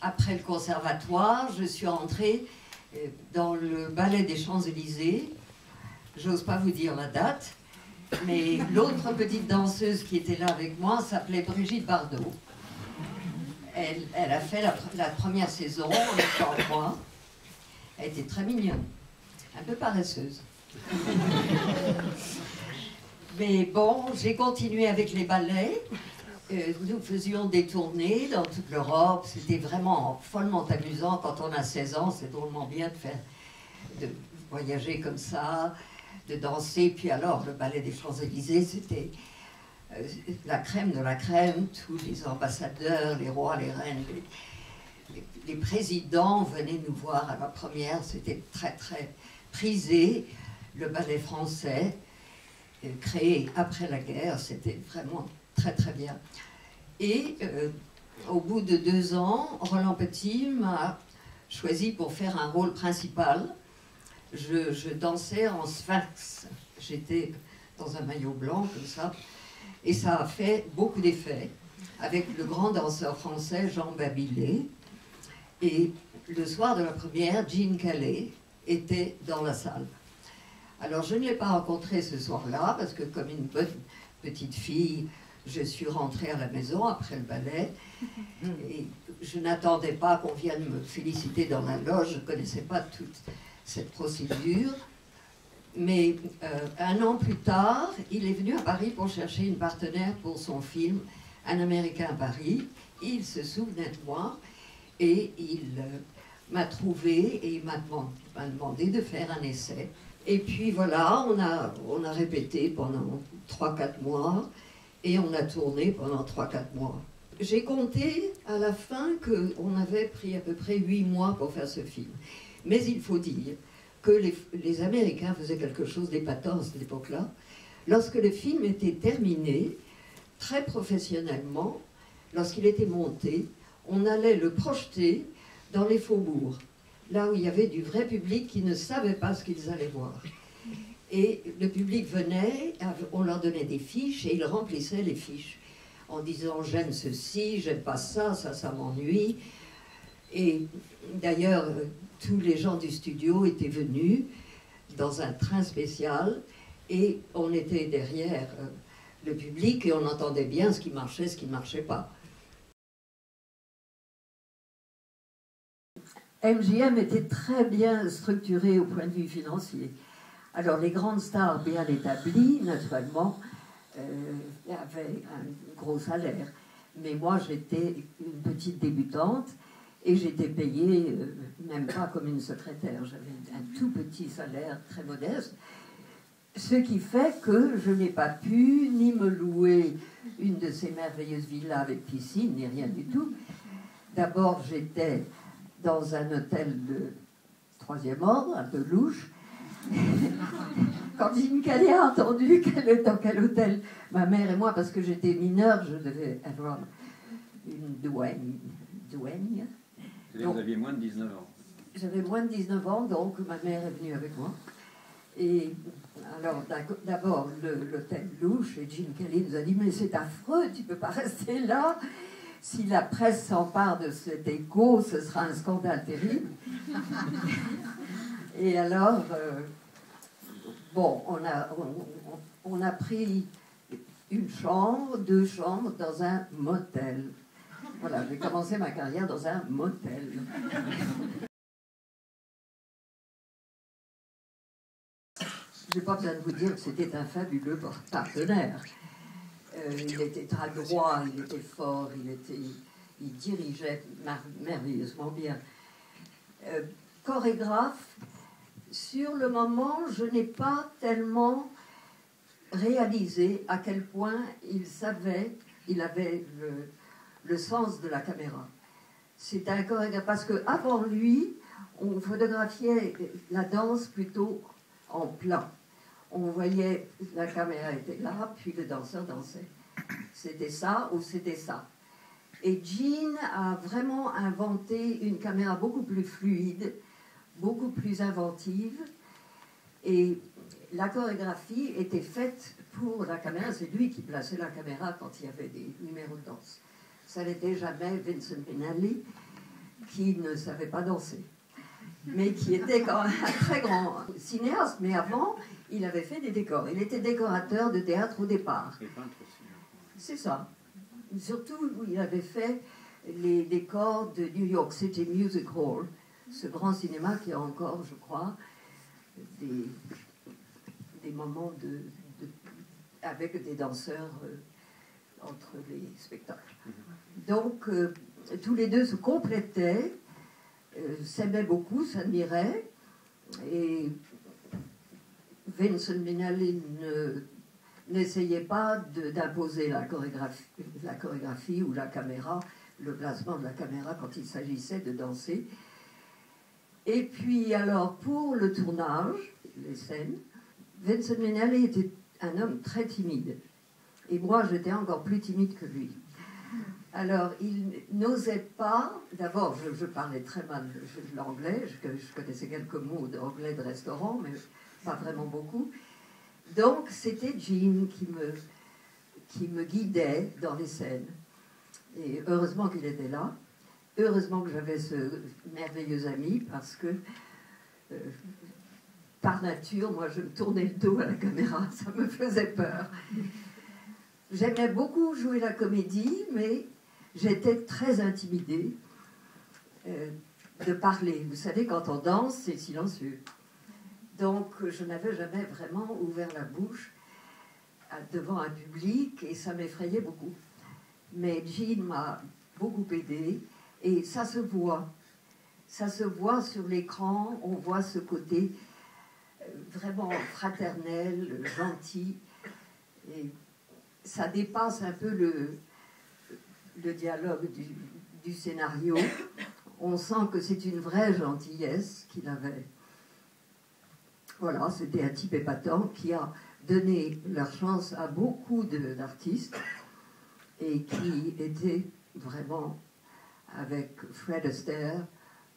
après le conservatoire, je suis entrée dans le ballet des Champs-Élysées. J'ose pas vous dire la date, mais l'autre petite danseuse qui était là avec moi s'appelait Brigitte Bardot. Elle a fait la première saison avec moi. Elle était très mignonne, un peu paresseuse. Mais bon, j'ai continué avec les ballets. Nous faisions des tournées dans toute l'Europe. C'était vraiment follement amusant. Quand on a 16 ans, c'est drôlement bien de voyager comme ça, de danser. Puis alors, le ballet des Champs-Élysées, c'était la crème de la crème. Tous les ambassadeurs, les rois, les reines, les présidents venaient nous voir à la première. C'était très, très prisé. Le ballet français, créé après la guerre, c'était vraiment très, très bien. Et au bout de 2 ans, Roland Petit m'a choisi pour faire un rôle principal. Je dansais en sphinx. J'étais dans un maillot blanc, comme ça. Et ça a fait beaucoup d'effets avec le grand danseur français Jean Babillet. Et le soir de la première, Gene Kelly était dans la salle. Alors, je ne l'ai pas rencontré ce soir-là, parce que comme une bonne petite fille, je suis rentrée à la maison après le ballet. Et je n'attendais pas qu'on vienne me féliciter dans la loge. Je ne connaissais pas toute cette procédure. Mais 1 an plus tard, il est venu à Paris pour chercher une partenaire pour son film « Un Américain à Paris ». Il se souvenait de moi et il m'a trouvé et il m'a demandé de faire un essai. Et puis voilà, on a répété pendant 3-4 mois et on a tourné pendant 3-4 mois. J'ai compté à la fin qu'on avait pris à peu près 8 mois pour faire ce film. Mais il faut dire que les Américains faisaient quelque chose d'épatant à cette époque-là. Lorsque le film était terminé, très professionnellement, lorsqu'il était monté, on allait le projeter dans les faubourgs, là où il y avait du vrai public qui ne savait pas ce qu'ils allaient voir. Et le public venait, on leur donnait des fiches et ils remplissaient les fiches en disant « j'aime ceci, j'aime pas ça, ça m'ennuie ». Et d'ailleurs, tous les gens du studio étaient venus dans un train spécial et on était derrière le public et on entendait bien ce qui marchait, ce qui ne marchait pas. MGM était très bien structuré au point de vue financier. Alors les grandes stars bien établies, naturellement, avaient un gros salaire. Mais moi, j'étais une petite débutante et j'étais payée même pas comme une secrétaire. J'avais un tout petit salaire très modeste. Ce qui fait que je n'ai pas pu ni me louer une de ces merveilleuses villas avec piscine, ni rien du tout. D'abord, j'étais dans un hôtel de 3e ordre, un peu louche. Quand Gene Kelly a entendu dans quel hôtel ma mère et moi, parce que j'étais mineure, je devais avoir une douane. Vous aviez moins de 19 ans. J'avais moins de 19 ans, donc ma mère est venue avec moi. Et alors, d'abord, l'hôtel louche, et Gene Kelly nous a dit « Mais c'est affreux, tu ne peux pas rester là. Si la presse s'empare de cet écho, ce sera un scandale terrible. » Et alors, bon, on a pris une chambre, 2 chambres dans un motel. Voilà, j'ai commencé ma carrière dans un motel. Je n'ai pas besoin de vous dire que c'était un fabuleux partenaire. Il était très droit, il était fort, il dirigeait merveilleusement bien. Chorégraphe, sur le moment, je n'ai pas tellement réalisé à quel point il avait le sens de la caméra. C'est un chorégraphe, parce qu'avant lui, on photographiait la danse plutôt en plan. On voyait, la caméra était là, puis le danseur dansait. C'était ça ou c'était ça. Et Gene a vraiment inventé une caméra beaucoup plus fluide, beaucoup plus inventive. Et la chorégraphie était faite pour la caméra. C'est lui qui plaçait la caméra quand il y avait des numéros de danse. Ça n'était jamais Vincent Minnelli. qui ne savait pas danser, mais qui était quand même un très grand cinéaste. Mais avant, il avait fait des décors. Il était décorateur de théâtre au départ. C'est ça. Surtout, il avait fait les décors de New York City Music Hall, ce grand cinéma qui a encore, je crois, des moments avec des danseurs entre les spectacles. Donc, tous les deux se complétaient, s'aimaient beaucoup, s'admiraient, et Vincent Minnelli n'essayait pas d'imposer la chorégraphie ou la caméra, le placement de la caméra quand il s'agissait de danser. Et puis alors, pour le tournage, les scènes, Vincent Minnelli était un homme très timide. Et moi, j'étais encore plus timide que lui. Alors, il n'osait pas... D'abord, je parlais très mal l'anglais, je connaissais quelques mots d'anglais de restaurant, mais pas vraiment beaucoup. Donc, c'était Gene qui me guidait dans les scènes. Et heureusement qu'il était là. Heureusement que j'avais ce merveilleux ami, parce que, par nature, moi, je me tournais le dos à la caméra, ça me faisait peur. J'aimais beaucoup jouer la comédie, mais j'étais très intimidée de parler. Vous savez, quand on danse, c'est silencieux. Donc, je n'avais jamais vraiment ouvert la bouche devant un public, et ça m'effrayait beaucoup. Mais Gene m'a beaucoup aidée, et ça se voit. Ça se voit sur l'écran, on voit ce côté vraiment fraternel, gentil, et ça dépasse un peu le dialogue du scénario. On sent que c'est une vraie gentillesse qu'il avait. Voilà, c'était un type épatant qui a donné leur chance à beaucoup d'artistes et qui était vraiment, avec Fred Astaire,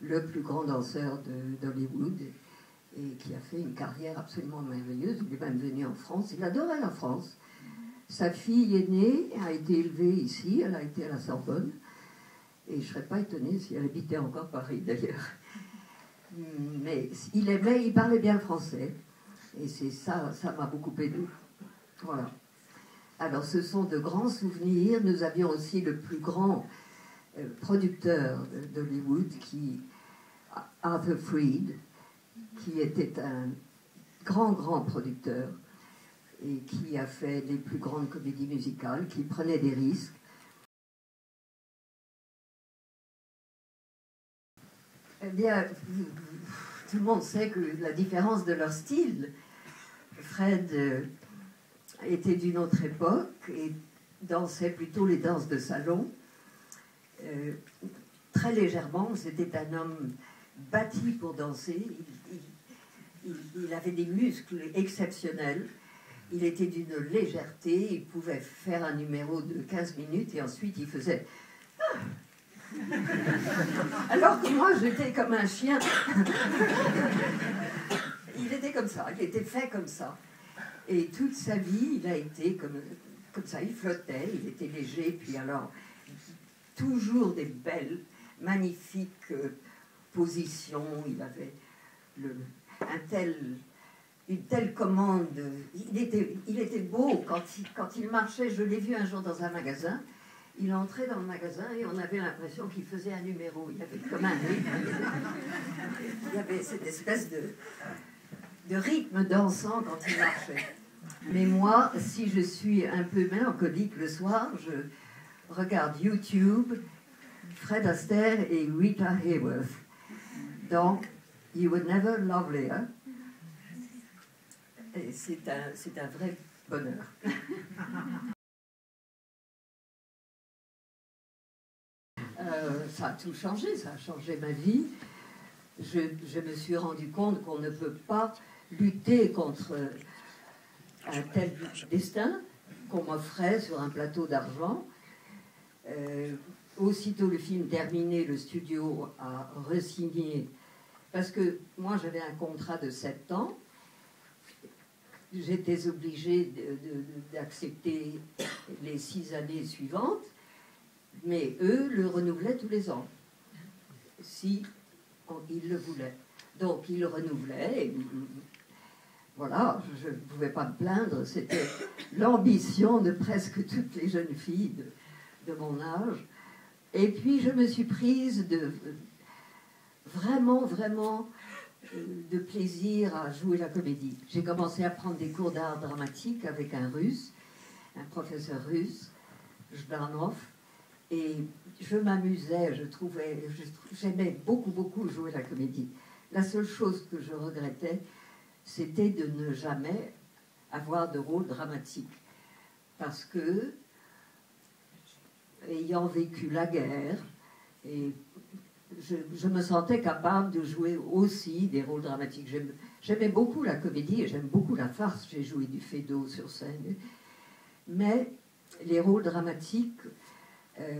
le plus grand danseur d'Hollywood, et qui a fait une carrière absolument merveilleuse. Il est même venu en France, il adorait la France. Sa fille aînée a été élevée ici, elle a été à la Sorbonne, et je ne serais pas étonnée si elle habitait encore Paris d'ailleurs. Mais il aimait, il parlait bien le français, et c'est ça, ça m'a beaucoup aidé. Voilà. Alors ce sont de grands souvenirs. Nous avions aussi le plus grand producteur d'Hollywood, Arthur Freed, qui était un grand producteur et qui a fait les plus grandes comédies musicales, qui prenait des risques. Eh bien, tout le monde sait que la différence de leur style, Fred était d'une autre époque et dansait plutôt les danses de salon. Très légèrement, c'était un homme bâti pour danser. Il avait des muscles exceptionnels. Il était d'une légèreté. Il pouvait faire un numéro de 15 minutes et ensuite il faisait... Alors que moi, j'étais comme un chien. Il était comme ça, il était fait comme ça. Et toute sa vie, il a été comme ça, il flottait, il était léger, puis alors, toujours des belles, magnifiques positions. Il avait une telle commande. Il était beau quand il marchait. Je l'ai vu un jour dans un magasin. Il entrait dans le magasin et on avait l'impression qu'il faisait un numéro. Il avait comme un rythme. Il y avait cette espèce de rythme dansant quand il marchait. Mais moi, si je suis un peu mélancolique le soir, je regarde YouTube, Fred Astaire et Rita Hayworth. Donc, You Were Never Lovelier. Et c'est un vrai bonheur. Ça a tout changé, ça a changé ma vie. Je me suis rendu compte qu'on ne peut pas lutter contre un tel destin qu'on m'offrait sur un plateau d'argent. Aussitôt le film terminé, le studio a re-signé, parce que moi j'avais un contrat de 7 ans. J'étais obligée d'accepter les 6 années suivantes, mais eux le renouvelaient tous les ans. si il le voulait. Donc il renouvelait, et, voilà, je ne pouvais pas me plaindre, c'était l'ambition de presque toutes les jeunes filles de mon âge. Et puis je me suis prise de vraiment de plaisir à jouer la comédie. J'ai commencé à prendre des cours d'art dramatique avec un russe, un professeur russe, Jdanov, et je m'amusais, j'aimais beaucoup jouer la comédie. La seule chose que je regrettais, c'était de ne jamais avoir de rôle dramatique. Parce que, ayant vécu la guerre, et je me sentais capable de jouer aussi des rôles dramatiques. J'aimais beaucoup la comédie et j'aime beaucoup la farce. J'ai joué du Feydeau sur scène. Mais les rôles dramatiques,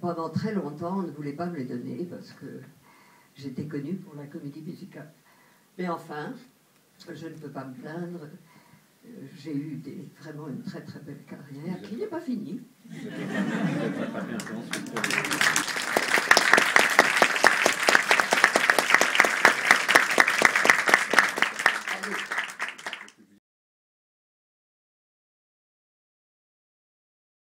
pendant très longtemps, on ne voulait pas me les donner parce que j'étais connue pour la comédie musicale. Mais enfin, je ne peux pas me plaindre. J'ai eu vraiment une très belle carrière qui n'est pas finie.